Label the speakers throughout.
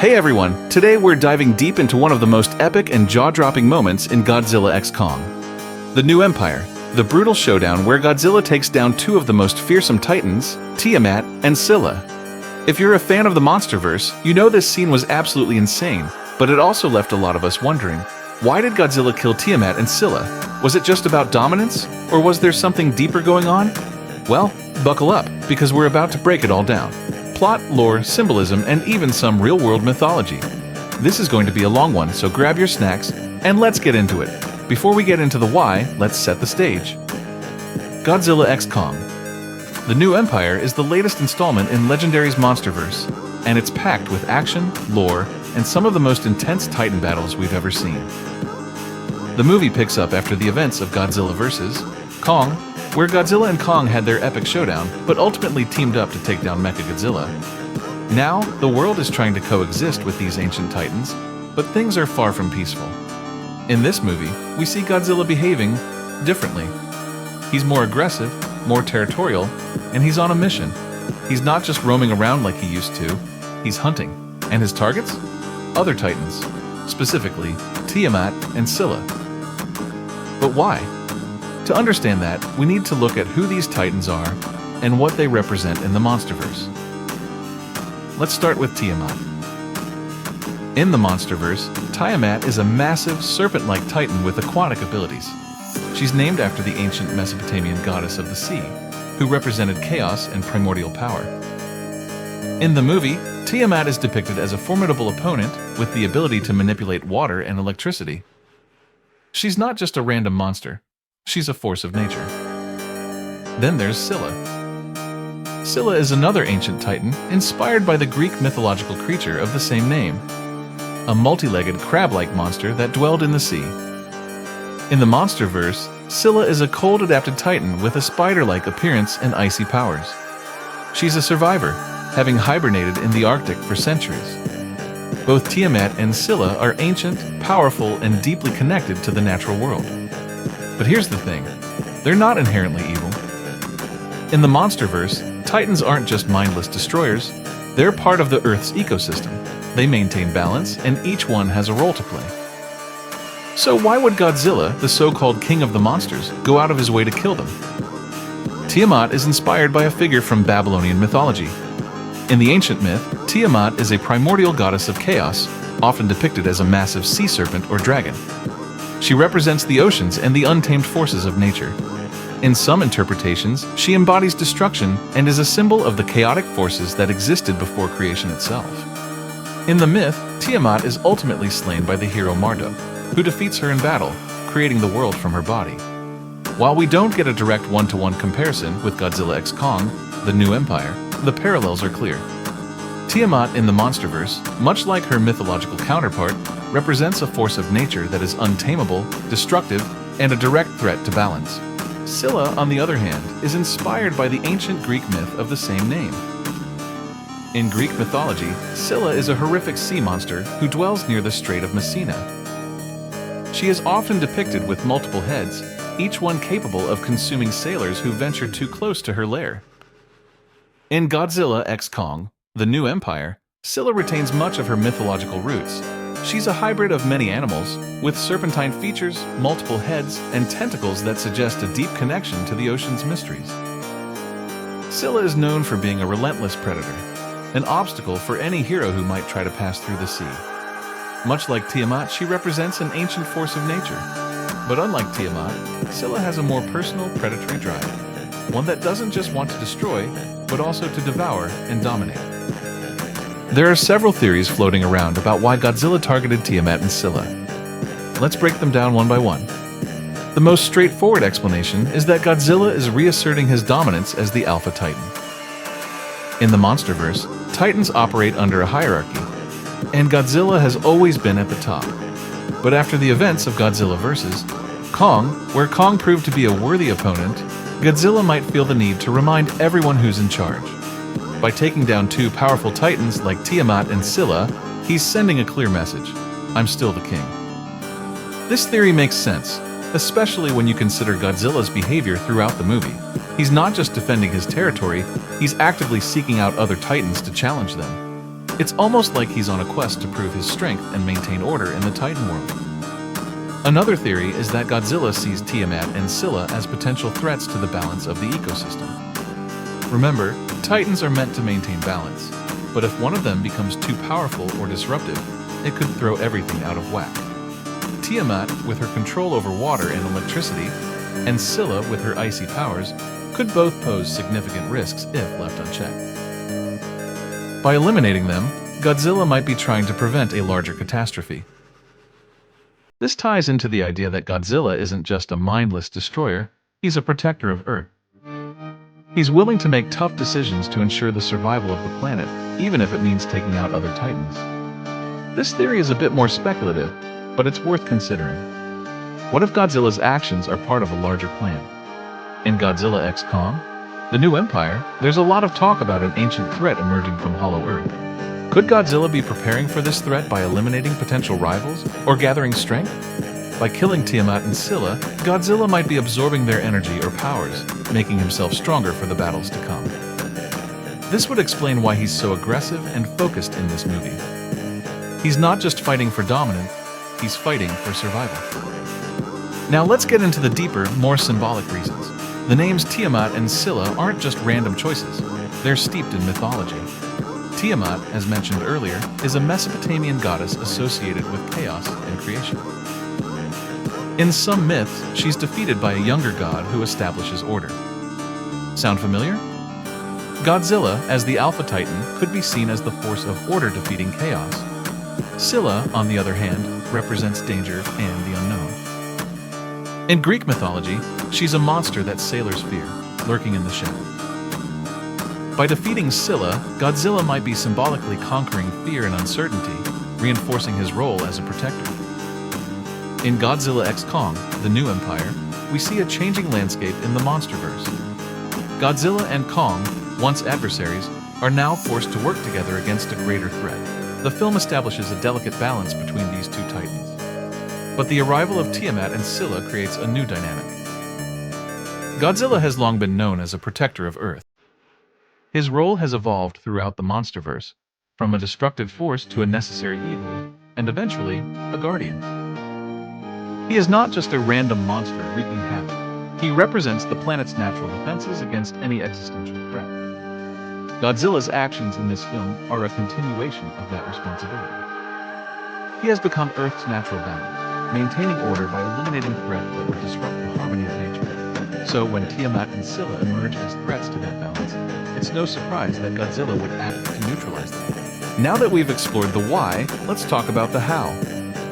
Speaker 1: Hey everyone, today we're diving deep into one of the most epic and jaw-dropping moments in Godzilla x Kong. The New Empire, the brutal showdown where Godzilla takes down two of the most fearsome titans, Tiamat and Scylla. If you're a fan of the MonsterVerse, you know this scene was absolutely insane, but it also left a lot of us wondering, why did Godzilla kill Tiamat and Scylla? Was it just about dominance, or was there something deeper going on? Well, buckle up, because we're about to break it all down. Plot, lore, symbolism, and even some real-world mythology. This is going to be a long one, so grab your snacks, and let's get into it. Before we get into the why, let's set the stage. Godzilla x Kong. The New Empire is the latest installment in Legendary's MonsterVerse, and it's packed with action, lore, and some of the most intense Titan battles we've ever seen. The movie picks up after the events of Godzilla vs. Kong, where Godzilla and Kong had their epic showdown, but ultimately teamed up to take down Mechagodzilla. Now, the world is trying to coexist with these ancient titans, but things are far from peaceful. In this movie, we see Godzilla behaving differently. He's more aggressive, more territorial, and he's on a mission. He's not just roaming around like he used to, he's hunting. And his targets? Other titans, specifically Tiamat and Scylla. But why? To understand that, we need to look at who these titans are and what they represent in the MonsterVerse. Let's start with Tiamat. In the MonsterVerse, Tiamat is a massive, serpent-like titan with aquatic abilities. She's named after the ancient Mesopotamian goddess of the sea, who represented chaos and primordial power. In the movie, Tiamat is depicted as a formidable opponent with the ability to manipulate water and electricity. She's not just a random monster. She's a force of nature. Then there's Scylla. Scylla is another ancient titan inspired by the Greek mythological creature of the same name, a multi-legged crab-like monster that dwelled in the sea. In the MonsterVerse, Scylla is a cold-adapted titan with a spider-like appearance and icy powers. She's a survivor, having hibernated in the Arctic for centuries. Both Tiamat and Scylla are ancient, powerful, and deeply connected to the natural world. But here's the thing, they're not inherently evil. In the MonsterVerse, titans aren't just mindless destroyers, they're part of the Earth's ecosystem. They maintain balance, and each one has a role to play. So why would Godzilla, the so-called king of the monsters, go out of his way to kill them? Tiamat is inspired by a figure from Babylonian mythology. In the ancient myth, Tiamat is a primordial goddess of chaos, often depicted as a massive sea serpent or dragon. She represents the oceans and the untamed forces of nature. In some interpretations, she embodies destruction and is a symbol of the chaotic forces that existed before creation itself. In the myth, Tiamat is ultimately slain by the hero Marduk, who defeats her in battle, creating the world from her body. While we don't get a direct one-to-one comparison with Godzilla x Kong, the New Empire, the parallels are clear. Tiamat in the MonsterVerse, much like her mythological counterpart, represents a force of nature that is untamable, destructive, and a direct threat to balance. Scylla, on the other hand, is inspired by the ancient Greek myth of the same name. In Greek mythology, Scylla is a horrific sea monster who dwells near the Strait of Messina. She is often depicted with multiple heads, each one capable of consuming sailors who venture too close to her lair. In Godzilla x Kong, the New Empire, Scylla retains much of her mythological roots. She's a hybrid of many animals, with serpentine features, multiple heads, and tentacles that suggest a deep connection to the ocean's mysteries. Scylla is known for being a relentless predator, an obstacle for any hero who might try to pass through the sea. Much like Tiamat, she represents an ancient force of nature. But unlike Tiamat, Scylla has a more personal, predatory drive, one that doesn't just want to destroy, but also to devour and dominate. There are several theories floating around about why Godzilla targeted Tiamat and Scylla. Let's break them down one by one. The most straightforward explanation is that Godzilla is reasserting his dominance as the Alpha Titan. In the MonsterVerse, Titans operate under a hierarchy, and Godzilla has always been at the top. But after the events of Godzilla vs. Kong, where Kong proved to be a worthy opponent, Godzilla might feel the need to remind everyone who's in charge. By taking down two powerful titans like Tiamat and Scylla, he's sending a clear message: I'm still the king. This theory makes sense, especially when you consider Godzilla's behavior throughout the movie. He's not just defending his territory, he's actively seeking out other titans to challenge them. It's almost like he's on a quest to prove his strength and maintain order in the Titan world. Another theory is that Godzilla sees Tiamat and Scylla as potential threats to the balance of the ecosystem. Remember, Titans are meant to maintain balance, but if one of them becomes too powerful or disruptive, it could throw everything out of whack. Tiamat, with her control over water and electricity, and Scylla, with her icy powers, could both pose significant risks if left unchecked. By eliminating them, Godzilla might be trying to prevent a larger catastrophe. This ties into the idea that Godzilla isn't just a mindless destroyer, he's a protector of Earth. He's willing to make tough decisions to ensure the survival of the planet, even if it means taking out other Titans. This theory is a bit more speculative, but it's worth considering. What if Godzilla's actions are part of a larger plan? In Godzilla x Kong, the new empire, there's a lot of talk about an ancient threat emerging from Hollow Earth. Could Godzilla be preparing for this threat by eliminating potential rivals or gathering strength? By killing Tiamat and Scylla, Godzilla might be absorbing their energy or powers, making himself stronger for the battles to come. This would explain why he's so aggressive and focused in this movie. He's not just fighting for dominance, he's fighting for survival. Now let's get into the deeper, more symbolic reasons. The names Tiamat and Scylla aren't just random choices, they're steeped in mythology. Tiamat, as mentioned earlier, is a Mesopotamian goddess associated with chaos and creation. In some myths, she's defeated by a younger god who establishes order. Sound familiar? Godzilla, as the Alpha Titan, could be seen as the force of order defeating chaos. Scylla, on the other hand, represents danger and the unknown. In Greek mythology, she's a monster that sailors fear, lurking in the shadows. By defeating Scylla, Godzilla might be symbolically conquering fear and uncertainty, reinforcing his role as a protector. In Godzilla x Kong, the new empire, we see a changing landscape in the MonsterVerse. Godzilla and Kong, once adversaries, are now forced to work together against a greater threat. The film establishes a delicate balance between these two titans. But the arrival of Tiamat and Scylla creates a new dynamic. Godzilla has long been known as a protector of Earth. His role has evolved throughout the MonsterVerse, from a destructive force to a necessary evil, and eventually, a guardian. He is not just a random monster wreaking havoc. He represents the planet's natural defenses against any existential threat. Godzilla's actions in this film are a continuation of that responsibility. He has become Earth's natural balance, maintaining order by eliminating threats that would disrupt the harmony of nature. So when Tiamat and Scylla emerge as threats to that balance, it's no surprise that Godzilla would act to neutralize them. Now that we've explored the why, let's talk about the how.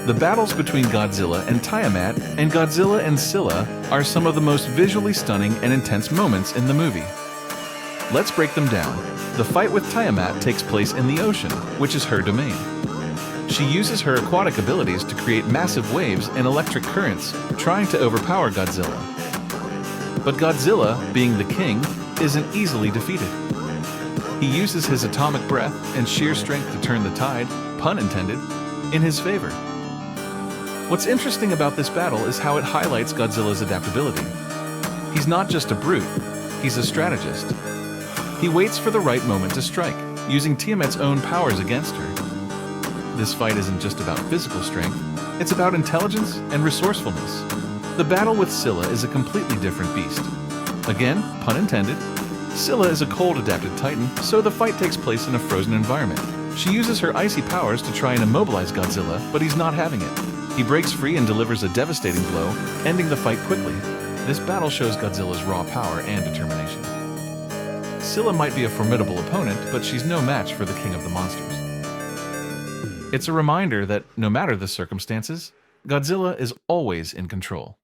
Speaker 1: The battles between Godzilla and Tiamat and Godzilla and Scylla are some of the most visually stunning and intense moments in the movie. Let's break them down. The fight with Tiamat takes place in the ocean, which is her domain. She uses her aquatic abilities to create massive waves and electric currents, trying to overpower Godzilla. But Godzilla, being the king, isn't easily defeated. He uses his atomic breath and sheer strength to turn the tide, pun intended, in his favor. What's interesting about this battle is how it highlights Godzilla's adaptability. He's not just a brute, he's a strategist. He waits for the right moment to strike, using Tiamat's own powers against her. This fight isn't just about physical strength, it's about intelligence and resourcefulness. The battle with Scylla is a completely different beast. Again, pun intended, Scylla is a cold-adapted titan, so the fight takes place in a frozen environment. She uses her icy powers to try and immobilize Godzilla, but he's not having it. He breaks free and delivers a devastating blow, ending the fight quickly. This battle shows Godzilla's raw power and determination. Scylla might be a formidable opponent, but she's no match for the king of the monsters. It's a reminder that, no matter the circumstances, Godzilla is always in control.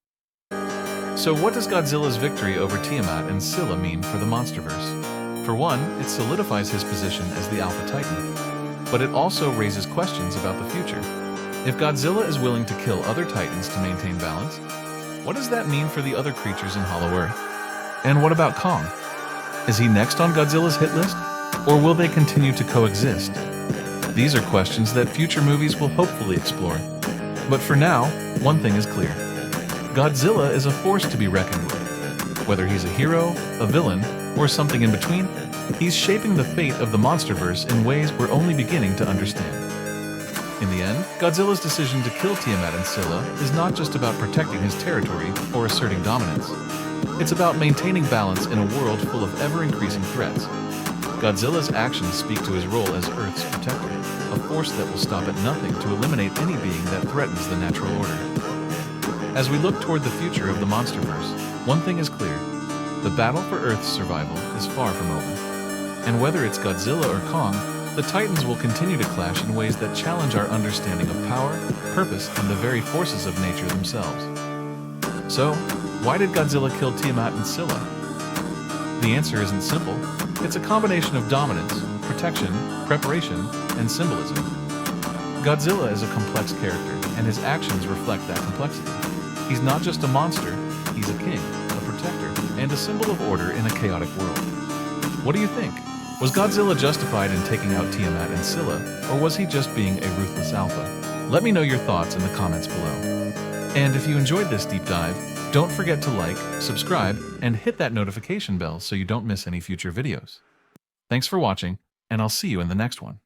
Speaker 1: So what does Godzilla's victory over Tiamat and Scylla mean for the MonsterVerse? For one, it solidifies his position as the Alpha Titan, but it also raises questions about the future. If Godzilla is willing to kill other Titans to maintain balance, what does that mean for the other creatures in Hollow Earth? And what about Kong? Is he next on Godzilla's hit list? Or will they continue to coexist? These are questions that future movies will hopefully explore. But for now, one thing is clear. Godzilla is a force to be reckoned with. Whether he's a hero, a villain, or something in between, He's shaping the fate of the MonsterVerse in ways we're only beginning to understand. In the end, Godzilla's decision to kill Tiamat and Scylla is not just about protecting his territory or asserting dominance. It's about maintaining balance in a world full of ever-increasing threats. Godzilla's actions speak to his role as Earth's protector, a force that will stop at nothing to eliminate any being that threatens the natural order. As we look toward the future of the MonsterVerse, one thing is clear: the battle for Earth's survival is far from over. And whether it's Godzilla or Kong, the Titans will continue to clash in ways that challenge our understanding of power, purpose, and the very forces of nature themselves. So, why did Godzilla kill Tiamat and Scylla? The answer isn't simple. It's a combination of dominance, protection, preparation, and symbolism. Godzilla is a complex character, and his actions reflect that complexity. He's not just a monster, he's a king, a protector, and a symbol of order in a chaotic world. What do you think? Was Godzilla justified in taking out Tiamat and Scylla, or was he just being a ruthless alpha? Let me know your thoughts in the comments below. And if you enjoyed this deep dive, don't forget to like, subscribe, and hit that notification bell so you don't miss any future videos. Thanks for watching, and I'll see you in the next one.